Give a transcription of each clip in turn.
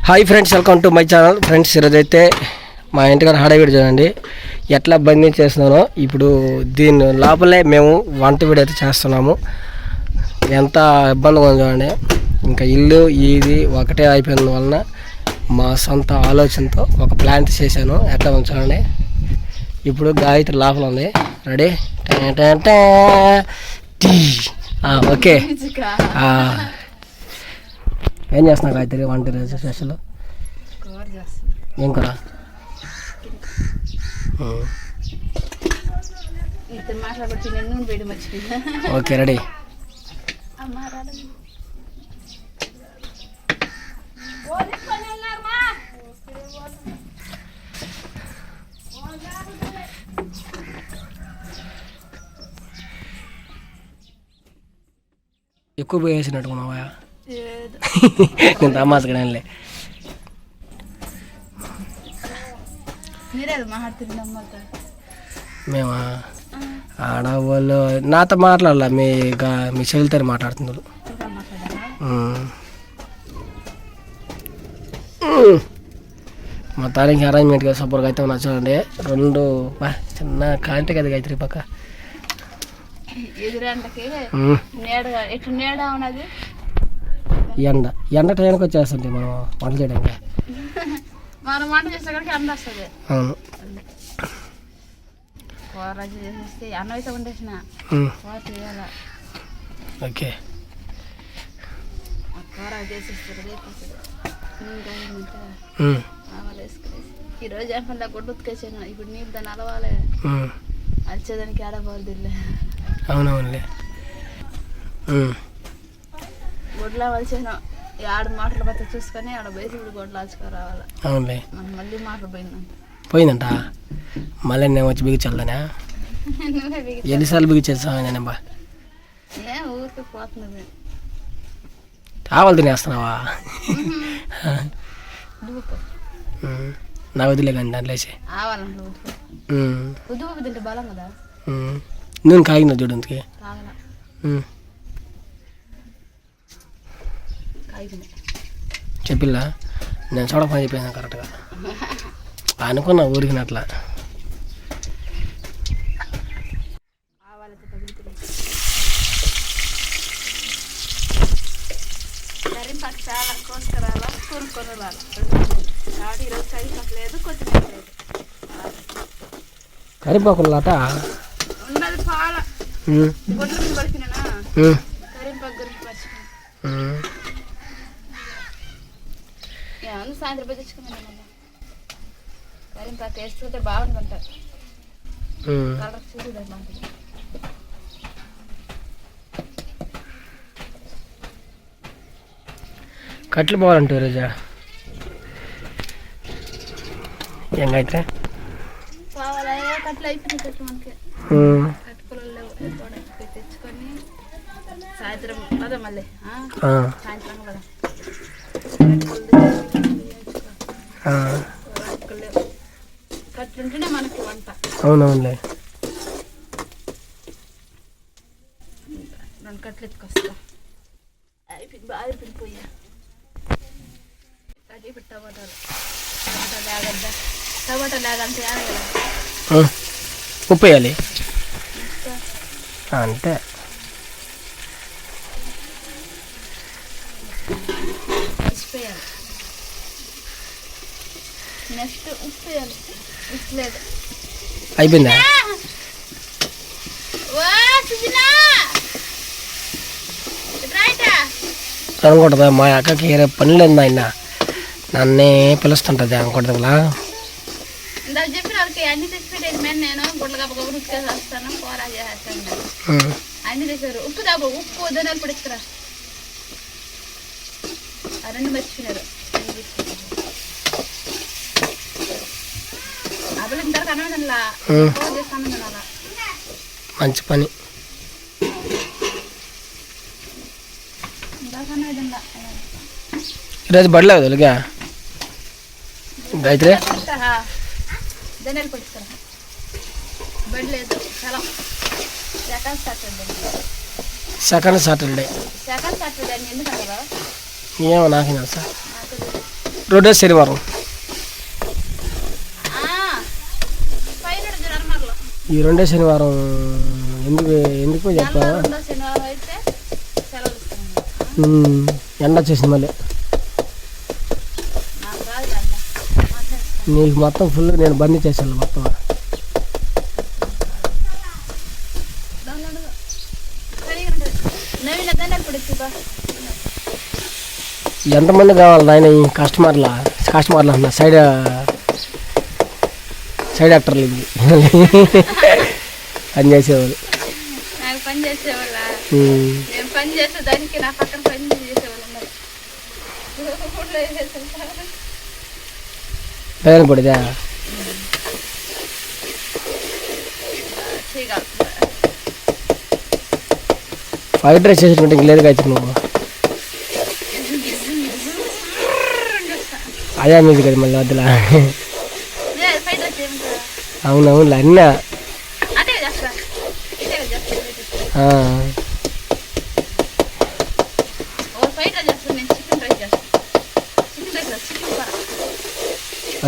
Hi friends, welcome to my channel. Friends, ఈరోజైతే మా ఇంటికాడ హడావిడి చూడండి ఎట్లా బందీ చేస్తున్నానో. ఇప్పుడు దీని లోపలే మేము వంట వీడి అయితే చేస్తున్నాము. ఎంత ఇబ్బందిగా ఉంది చూడండి. ఇంకా ఇల్లు ఇది ఒకటే అయిపోయిన వలన మా సొంత ఆలోచనతో ఒక ప్లాంట్ చేశాను. ఎట్లా ఉంది చూడండి. ఇప్పుడు గాయత్రి లోపల ఉంది. రెడీ? ఓకే. ఏం చేస్తున్నా గాయత్రి? వంట రోజు స్పెషల్ ఏం కూర? Okay, ready. ఎక్కువ పోయేసినట్టుకున్నావా? నేను తమాసగానే. మేమా ఆడవాళ్ళు నాతో మాట్లాడాల, మీ చెల్లితో మాట్లాడుతున్నారు. మా తారీఖు అరేంజ్మెంట్గా సూపర్గా అయితే ఉన్నా చూడండి. రెండు చిన్న కాంటే కదా గాయత్రి పక్క ఎండ టైంకి వచ్చేస్తుంది మనం వంట చేయడానికి. అవును. ఓకే. ఈరోజు ఏమన్నా గుడ్డు ఉతికేసాను. ఇప్పుడు నీళ్ళు దాన్ని అలవాలి, వచ్చేదానికి ఆడపోవాలి. అవునవునులే. గుడ్లా వలిసాను. ఆడ మాటలు బట్టి చూసుకొని ఆడ బయట ఇప్పుడు గొడ్లు ఆచుకో రావాలి. అవునులే. మనం మళ్ళీ మాటలు పోయిందంట. మళ్ళీ నేను వచ్చి బిగించాలనా? ఎన్నిసార్లు బిగించేస్తావా? నేనబ్బా ఏ ఊరికి పోతున్నది. ఆవాలు తినేస్తున్నావా? నా వదిలే కానీ దాంట్లో వేసి ఆవాలంటే ఉద్దుపప్పు తింటే బలం కదా. నూనె కాగిన చూడండికి చెప్పిల్లా. నేను చూడ పని చెప్పాను కరెక్ట్గా అనుకున్నా ఊరికినట్లా. కరింపాకు చాలా కోసుకురాలా, కొనుక్కొని రాలి. కాబట్టి ఈరోజు కరింపాకు లేదు, కొత్తిమీర లేదు. కరింపాకులాట ఉండదు. పాల గొడ్ల మీద పడిపోయినా కరింపాకు గురించి మర్చిపోయాను. సాయంత్రం పోయి తెచ్చుకున్నాను. కరింపాకు వేస్తుంటే బాగుంటుంటారు. కలర్ చూడండి బాగుంటుంది. కట్లు పోవాలంటే రోజా ఎంగైతే కట్లు అయిపోయినాయి. కట్లు మనకి కట్టుకోలేదు లేవు. తెచ్చుకొని సాయంత్రం కదా, మళ్ళీ సాయంత్రం కదా కట్లుంటేనే మనకి వంట. అవునవునులే. రెండు కట్లు ఎత్తుకొస్తా. అయిపోయింది, బాగా అయిపోయింది. పోయా అది ఇప్పుడు టమాటాలు లేగద్దా. టమాటా లేగంటే ఉప్పు వేయాలి అంతే. వేయాలి. నెక్స్ట్ ఉప్పు వేయాలి. ఉప్పు లేదు. అయిపోయిందా? అనుకుంటుందా మా అక్కకి పని లేదు. ఆయన నన్నే పిలుస్తుంటుంది అనుకుంటుందా. ఇందాక చెప్పిన వాళ్ళకి అన్ని తెచ్చిపెట్టేది. మేము నేను గుడ్ల గప్ప గప్ప ఉతికేసి వస్తాను, కూర చేస్తాను. అన్ని తెచ్చారు. ఉప్పు దాబో, ఉప్పు ధనియాలు పొడి ఇస్తారా. ఆ రెండు మర్చిపోయినారు. అప్పుడు ఇంతవరకు అన్నం తినలా, కూర చేసి అన్నం తినాలా. మంచి పని. ఇందాక అన్నం తినలా. ఈరోజు పడలేదు వెలుగా గాయత్రి. ధనియాలు పొడి ఇస్తారా. బడలేదు. చాలా సెకండ్ సాటర్డే. సెకండ్ సాటర్డే ఎందుకంటారా? ఏమో నాకే తెలుసా. రెండో శనివారం. ఈ రెండో శనివారం ఎందుకు చెప్పా? ఎండ వచ్చేసింది మళ్ళీ. నీకు మొత్తం ఫుల్ నేను బందీ చేశాను మొత్తం. ఎంతమంది కావాలి నాయన ఈ కస్టమర్లా అన్న సైడ్ యాక్టర్లు ఇది పని చేసేవాళ్ళు. పేరు పడిదా ఫ్రైడ్ రైస్ చేసేటువంటి ఇంక లేదు కాదు నువ్వు. అదే మీది కదా మళ్ళీ వద్దులా. అవునవును అన్న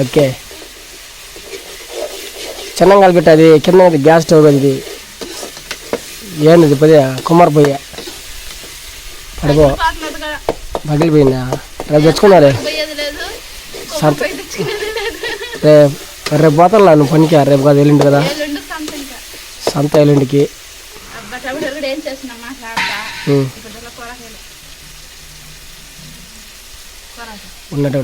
ఓకే. చిన్నంగా కలిపెట్టి అది కింద గ్యాస్ స్టవ్ అది ఏంది పొయ్య కుమార్ పొయ్య పడిపో పగిలిపోయిందా? రేపు తెచ్చుకున్నారే రేపు పోతాను నువ్వు పనికి. రేపు కాదు ఎల్లుండి కదా సంత ఎల్లుండికి. ఉన్నట్టు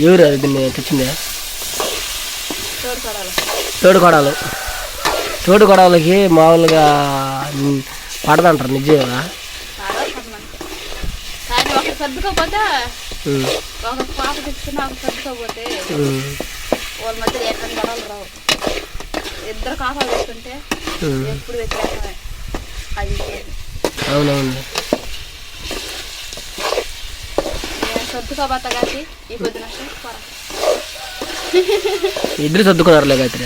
ఎవరు అది దీన్ని తెచ్చిందే? తోడు కొడాలకి మామూలుగా పడదంటారు నిజమేనా? సర్దుకోపోతే ఒక పాప తెచ్చుకున్నా ఒక సర్దుకోపోతే వాళ్ళ మధ్య ఎక్కడ గొడవలు రావు. ఇద్దరు కాపాలు వేసుకుంటే ఎప్పుడు వ్యత్యాసమే. అది అవునవును. సర్దుకోబోతా కాబట్టి ఈ పొద్దున ఇద్దరు సర్దుకున్నారులే గాయత్రి.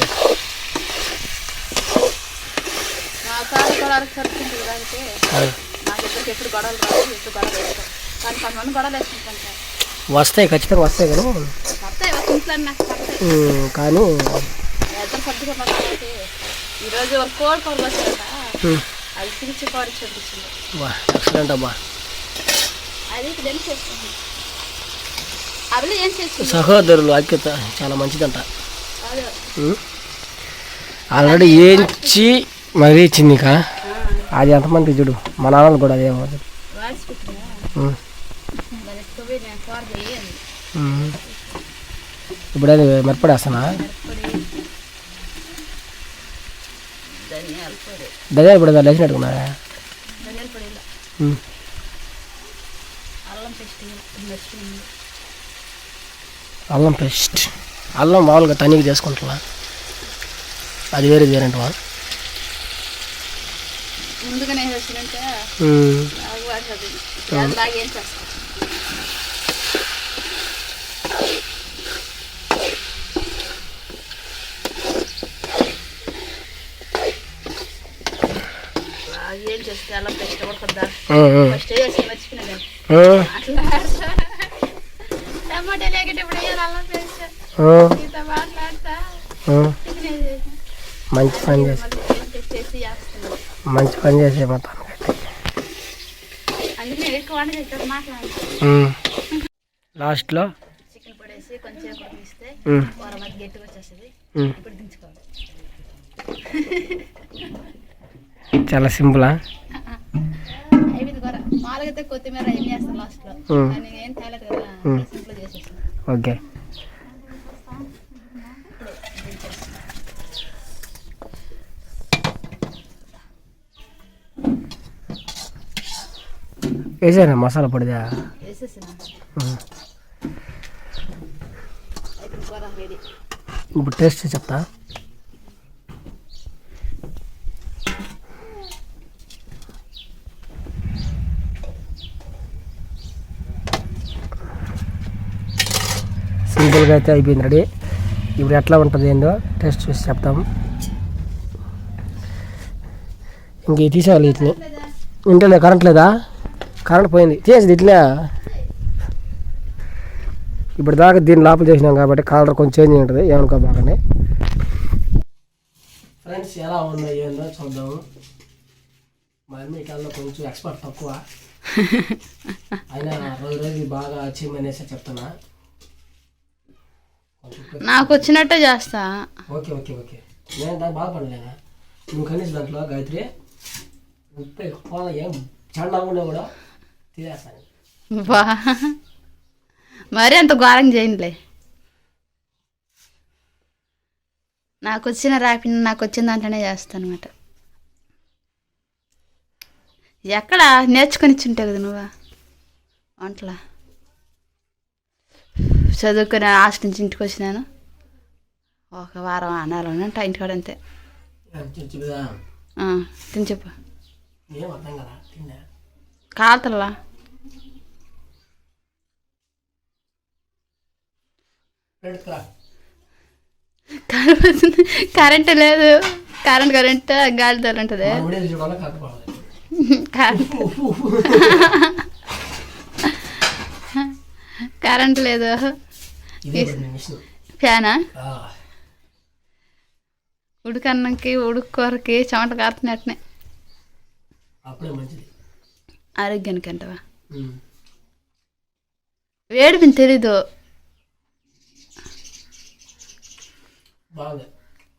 నా కాదు గొడవలకు సర్దుకుంటుంది కాబట్టి నాకు ఇద్దరికి ఎప్పుడు గొడవలు రావు. ఎప్పుడు గొడవలు వేస్తాం కానీ కొంతమంది గొడవలు వేసుకుంటుంటారు. వస్తాయి ఖచ్చితంగా వస్తాయి కానీ కానీ ఇద్దరు సర్దుకున్నాం కాబట్టి ఈరోజు ఒక కోడి వచ్చారట. అది పిలిచి కోడి చూపించింది. ఎక్సలెంట్ అబ్బా. అది ఏం చేస్తుంది అవి ఏం చేస్తుంది సహోదరులు ఐక్యత చాలా మంచిదంట. ఆల్రెడీ ఏంచి మరీ ఇచ్చింది కా అది ఎంతమంది చూడు మా నాన్నలు కూడా అదే ఇప్పుడు అది మెరపడేస్తానా? ధనియాల పొడి లేచినట్టుకున్నా. అల్లం పేస్ట్ అల్లం మామూలుగా తనీకి చేసుకుంటున్నా. అది వేరేంటవా? ముందుగానే ఏం చేస్తే అల్లం పేస్ట్ ఉడకద్దా? ఫస్ట్ వేసి మర్చిపోయినా టమాటా లేకేటప్పుడు అల్లం పేస్ట్ మాట్లాడతా. మంచి పని చేసే మొత్తం. లాస్ట్లో చికెన్ పొడేసి కొంచెం తీస్తే కూర మధ్య గట్టిగా వచ్చేస్తుంది. ఇప్పుడు దించుకోవాలి. చాలా సింపులా? అయిపోయింది కూర. మామూలుగా కొత్తిమీర ఏం చేస్తాను లాస్ట్లో. ఏం తేలేదు కదా సింపుల్ చేసేస్తాను. ఓకే. వేసానా మసాలా పొడిదా? ఇప్పుడు టేస్ట్ చెప్తా. సింపుల్గా అయితే అయిపోయింది రెడీ. ఇప్పుడు ఎట్లా ఉంటుంది ఏందో టేస్ట్ చూసి చెప్తాము. ఇంక తీసేవాలి వీటిని. ఇంట్లో కరెంట్ లేదా? కరెంట్ పోయింది, తీసేది ఇట్లా. ఇప్పుడు దాకా దీన్ని లోపల చేసినాం కాబట్టి కలర్ కొంచెం చేంజ్ ఉంటుంది, ఏమనుకో బాగానే. ఫ్రెండ్స్ ఎలా ఉందో ఏందో చూద్దాము. మా అమ్మ కల్లో కొంచెం ఎక్స్పర్ట్ తక్కువ, అయినా రోజు బాగా అచీవ్ అనేసి చెప్తున్నా. నాకు వచ్చినట్టే చేస్తా. ఓకే ఓకే ఓకే, నేను దాన్ని బాగుపడలేనా? నువ్వు కనీసం దాంట్లో గాయత్రి ఉప్పు ఎక్కువ ఏం చండా కూడా తీసేస్తాను. బా మరి అంత ఘోరంగా చేయండిలే. నాకు వచ్చిన రాపిన నాకు వచ్చిన దాంట్లోనే చేస్తాను అనమాట. ఎక్కడ నేర్చుకొని ఇచ్చుంటావు కదా నువ్వు వంటలా. చదువుకుని హాస్టల్ నుంచి ఇంటికి వచ్చినాను, ఒక వారం అనాలని ఉంటా ఇంటికాడ అంతే. తిని చెప్పు. కాతల్లా కరెంట్ లేదు. కరెంట్ గాలి తోలు ఉంటుంది. కరెంట్ లేదు. ఫ్యానా? ఉడుకన్నంకి ఉడుక్కోరకి చెమట కారుతున్నట్టునే. ఆరోగ్యానికి అంటవా? వేడిపిని తెలీదు.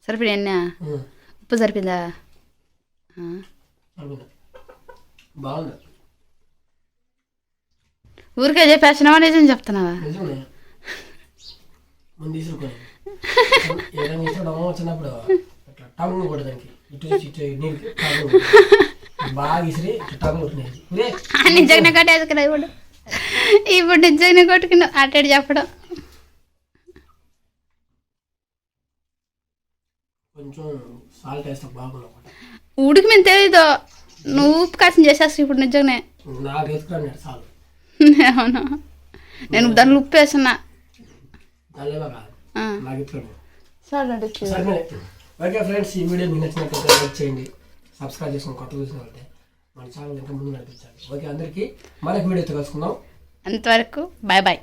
సరిపోయినా? ఉప్పు సరిపోయిందా? ఊరికే చెప్పేసినావా నిజం చెప్తున్నావా? చిన్నప్పుడు నిజంగా కొట్టేసుకున్నా. ఇప్పుడు నిజంగా కొట్టుకున్నా అట్టేడు చెప్పడం. ఉడికి మేము తెలీదు, నువ్వు ఉప్పు కాసం చేసేస్తావు ఇప్పుడు నిజంగానే. అవును, నేను దాంట్లో ఉప్పు వేస్తున్నా. ఓకే ఫ్రెండ్స్, ఈ వీడియో మీకు నచ్చినట్లయితే లైక్ చేయండి, సబ్స్క్రైబ్ చేసుకుని కొత్త చూసిన వాళ్ళే మన ఛానల్ ఇంకా ముందు నడిపించండి. ఓకే, అందరికీ మరొక వీడియోతో కలుసుకుందాం. అంతవరకు బాయ్ బాయ్.